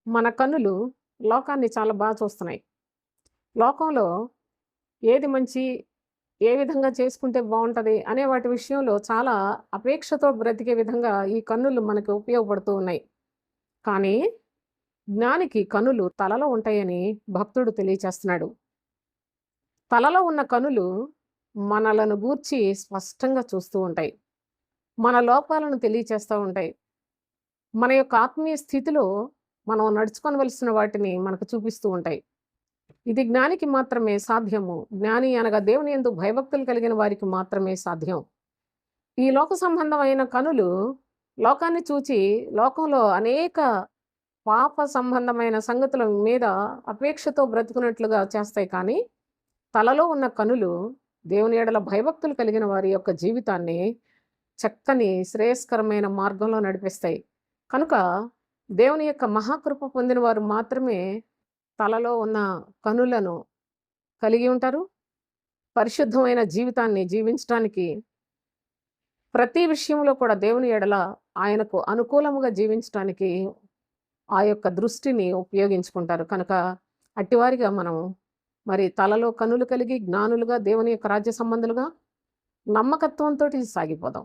మన కన్నులు లోకాన్ని చాలా చూస్తున్నాయి. లోకంలో ఏది మంచి, ఏ విధంగా చేసుకుంటే బావుంటది అనే వాటి విషయంలో చాలా అపేక్షతో బ్రతికే విధంగా ఈ కన్నులు మనకు ఉపయోగపడుతూ ఉన్నాయి. కానీ జ్ఞానికి కనులు తలలో ఉంటాయని భక్తుడు తెలియచేస్తున్నాడు. తలలో ఉన్న కనులు మనలను గూర్చి స్పష్టంగా చూస్తూ ఉంటాయి. మన లోపాలను తెలియచేస్తా ఉంటాయి. మన యొక్క ఆత్మీయ స్థితిలో మనం నడుచుకొనవలసిన వాటిని మనకు చూపిస్తూ ఉంటాయి. ఇది జ్ఞానికి మాత్రమే సాధ్యము. జ్ఞాని అనగా దేవుని యందు భయభక్తులు కలిగిన వారికి మాత్రమే సాధ్యం. ఈ లోక సంబంధమైన కనులు లోకాన్ని చూచి లోకంలో అనేక పాప సంబంధమైన సంగతుల మీద అపేక్షతో బ్రతుకున్నట్లుగా చేస్తాయి కానీ, తలలో ఉన్న కనులు దేవుని యెడల భయభక్తులు కలిగిన వారి యొక్క జీవితాన్ని చక్కని శ్రేయస్కరమైన మార్గంలో నడిపిస్తాయి. కనుక దేవుని యొక్క మహాకృప పొందిన వారు మాత్రమే తలలో ఉన్న కనులను కలిగి ఉంటారు. పరిశుద్ధమైన జీవితాన్ని జీవించటానికి ప్రతి విషయంలో కూడా దేవుని ఎడల ఆయనకు అనుకూలముగా జీవించటానికి ఆ యొక్క దృష్టిని ఉపయోగించుకుంటారు. కనుక అట్టివారిగా మనం మరి తలలో కనులు కలిగి జ్ఞానులుగా దేవుని యొక్క రాజ్య సంబంధులుగా నమ్మకత్వంతోటి సాగిపోదాం.